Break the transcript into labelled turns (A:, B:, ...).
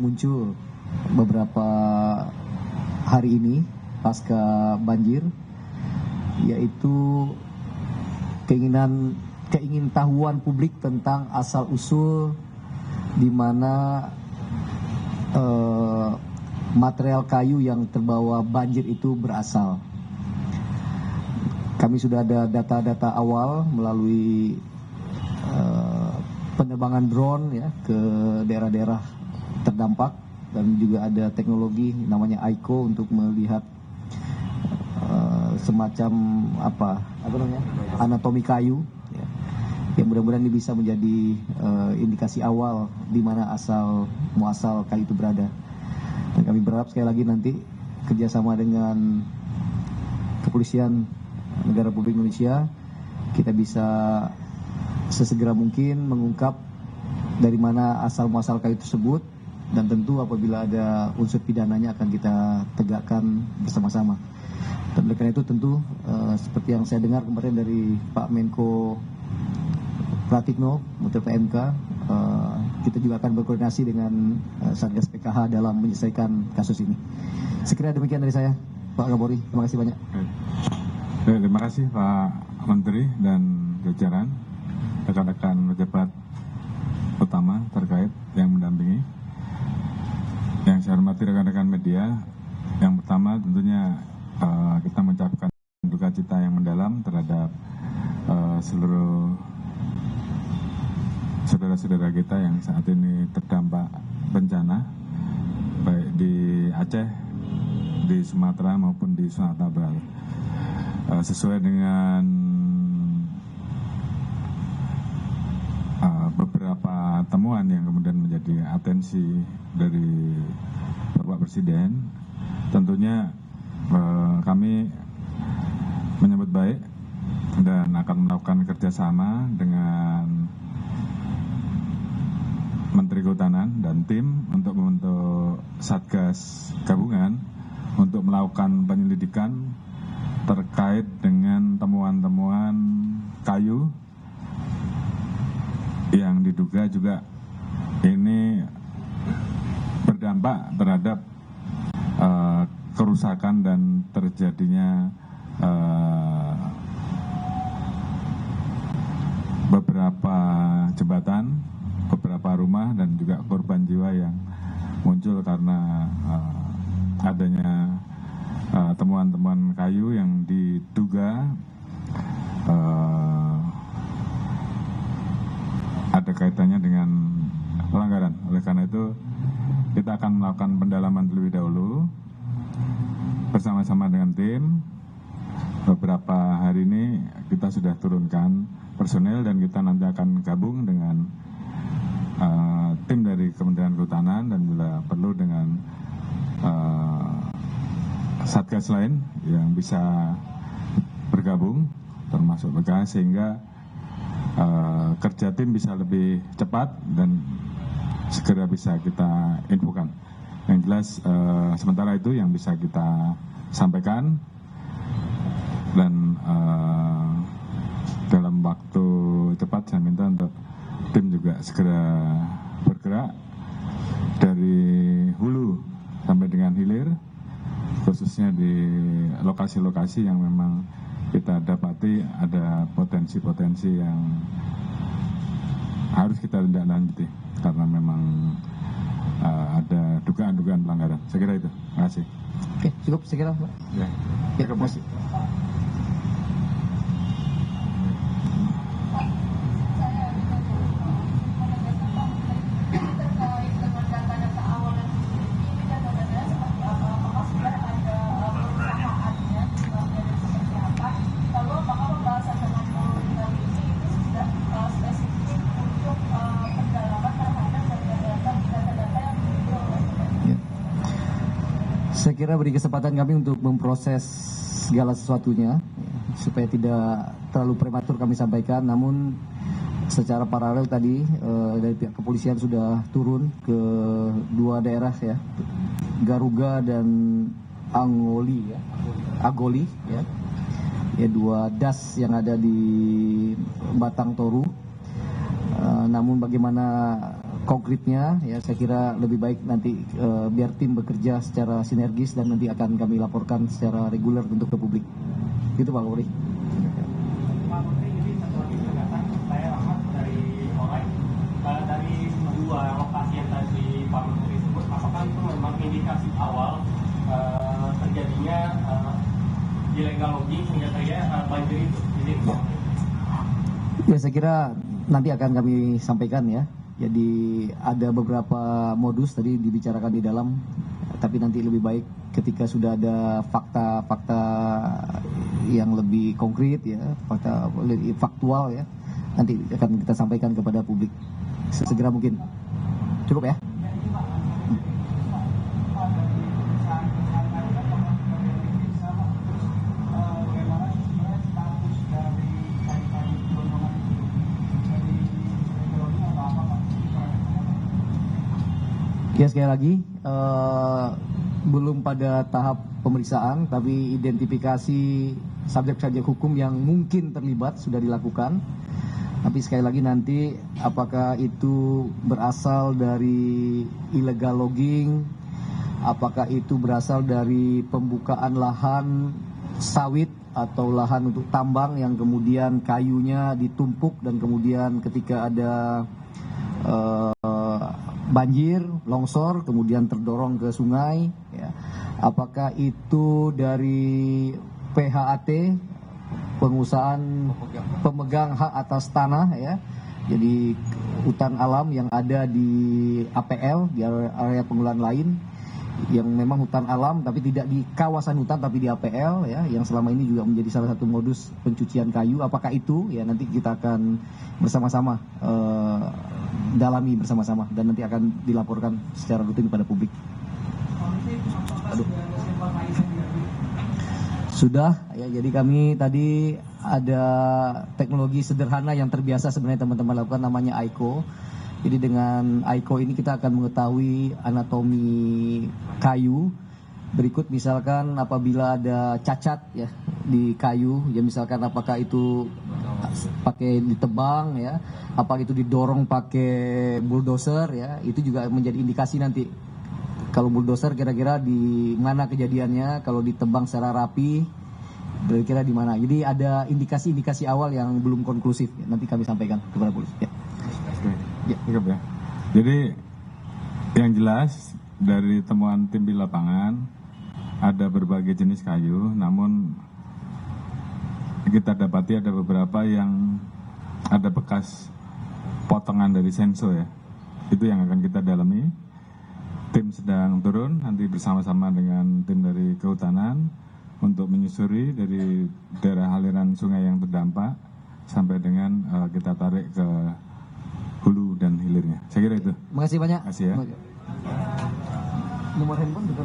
A: muncul beberapa hari ini pasca banjir, yaitu keingintahuan publik tentang asal usul di mana material kayu yang terbawa banjir itu berasal. Kami sudah ada data-data awal melalui penerbangan drone ya ke daerah-daerah terdampak, dan juga ada teknologi namanya AICO untuk melihat semacam anatomi kayu ya, yang mudah-mudahan ini bisa menjadi indikasi awal di mana asal muasal kayu itu berada. Dan kami berharap sekali lagi nanti kerjasama dengan kepolisian negara Republik Indonesia kita bisa sesegera mungkin mengungkap dari mana asal muasal kayu tersebut, dan tentu apabila ada unsur pidananya akan kita tegakkan bersama-sama. Dan oleh karena itu tentu seperti yang saya dengar kemarin dari Pak Menko Pratikno, Menteri PMK, kita juga akan berkoordinasi dengan Satgas PKH dalam menyelesaikan kasus ini. Sekiranya demikian dari saya, Pak Kapolri. Terima kasih banyak.
B: Terima kasih Pak Menteri dan jajaran, rekan-rekan pejabat utama terkait yang mendampingi. Yang saya hormati rekan-rekan media, yang pertama tentunya kita mengucapkan duka cita yang mendalam terhadap seluruh saudara-saudara kita yang saat ini terdampak bencana, baik di Aceh, di Sumatera maupun di Sumatera Barat. Sesuai dengan beberapa temuan yang kemudian menjadi atensi dari Bapak Presiden, tentunya kami menyambut baik dan akan melakukan kerjasama dengan Menteri Kehutanan dan tim untuk membentuk Satgas Gabungan untuk melakukan penyelidikan terkait dengan temuan-temuan kayu yang diduga juga ini berdampak terhadap kerusakan dan terjadinya beberapa jembatan, beberapa rumah, dan juga korban jiwa yang muncul karena adanya temuan-temuan kayu yang diduga ada kaitannya dengan pelanggaran. Oleh karena itu kita akan melakukan pendalaman terlebih dahulu bersama-sama dengan tim. Beberapa hari ini kita sudah turunkan personel dan kita nanti akan gabung dengan tim dari Kementerian Kehutanan dan bila perlu dengan satgas lain yang bisa bergabung termasuk PKH, sehingga kerja tim bisa lebih cepat dan segera bisa kita infokan. Yang jelas sementara itu yang bisa kita sampaikan, dan dalam waktu cepat saya minta untuk tim juga segera bergerak dari hulu sampai dengan hilir, khususnya di lokasi-lokasi yang memang kita dapati ada potensi-potensi yang harus kita tindak lanjuti karena memang ada dugaan-dugaan pelanggaran. Saya kira itu. Terima kasih.
A: Oke, cukup saya kira, Pak.
B: Ya,
A: terima kasih. Saya kira beri kesempatan kami untuk memproses segala sesuatunya supaya tidak terlalu prematur kami sampaikan. Namun secara paralel tadi dari pihak kepolisian sudah turun ke dua daerah ya, Garuga dan Agoli ya, dua das yang ada di Batang Toru. Namun bagaimana konkretnya ya saya kira lebih baik nanti biar tim bekerja secara sinergis dan nanti akan kami laporkan secara reguler untuk ke publik. Gitu Pak Kapolri.
C: Pak Menteri, ini satu lagi penegasan saya Rahmat dari Oleh dari dua lokasi yang tadi Pak Menteri sebut, apakah itu memang indikasi awal terjadinya illegal logging sehingga terjadi banjir itu?
A: Ya saya kira nanti akan kami sampaikan ya. Jadi ada beberapa modus tadi dibicarakan di dalam, tapi nanti lebih baik ketika sudah ada fakta-fakta yang lebih konkret ya, fakta lebih faktual ya, nanti akan kita sampaikan kepada publik segera mungkin. Cukup ya? Ya sekali lagi belum pada tahap pemeriksaan, tapi identifikasi subjek-subjek hukum yang mungkin terlibat sudah dilakukan. Tapi sekali lagi nanti apakah itu berasal dari illegal logging, apakah itu berasal dari pembukaan lahan sawit atau lahan untuk tambang yang kemudian kayunya ditumpuk dan kemudian ketika ada banjir, longsor, kemudian terdorong ke sungai. Ya. Apakah itu dari PHAT, pengusahaan pemegang hak atas tanah, ya. Jadi hutan alam yang ada di APL, di area pengelolaan lain, yang memang hutan alam tapi tidak di kawasan hutan tapi di APL, ya, yang selama ini juga menjadi salah satu modus pencucian kayu. Apakah itu? Ya nanti kita akan bersama-sama dalami bersama-sama dan nanti akan dilaporkan secara rutin kepada publik. Sudah ya, jadi kami tadi ada teknologi sederhana yang terbiasa sebenarnya teman-teman lakukan, namanya AICO. Jadi dengan AICO ini kita akan mengetahui anatomi kayu. Berikut misalkan apabila ada cacat ya di kayu, ya misalkan apakah itu pakai ditebang ya, apakah itu didorong pakai bulldozer ya, itu juga menjadi indikasi nanti. Kalau bulldozer kira-kira di mana kejadiannya, kalau ditebang secara rapi kira-kira di mana. Jadi ada indikasi-indikasi awal yang belum konklusif ya, nanti kami sampaikan kepada polisi. Ya.
B: Ya. Jadi yang jelas dari temuan tim di lapangan ada berbagai jenis kayu, namun kita dapati ada beberapa yang ada bekas potongan dari senso ya. Itu yang akan kita dalami. Tim sedang turun nanti bersama-sama dengan tim dari kehutanan untuk menyusuri dari daerah aliran sungai yang terdampak sampai dengan kita tarik ke hulu dan hilirnya. Saya kira itu.
A: Terima kasih banyak.
B: Terima kasih ya.
A: Nomor handphone juga.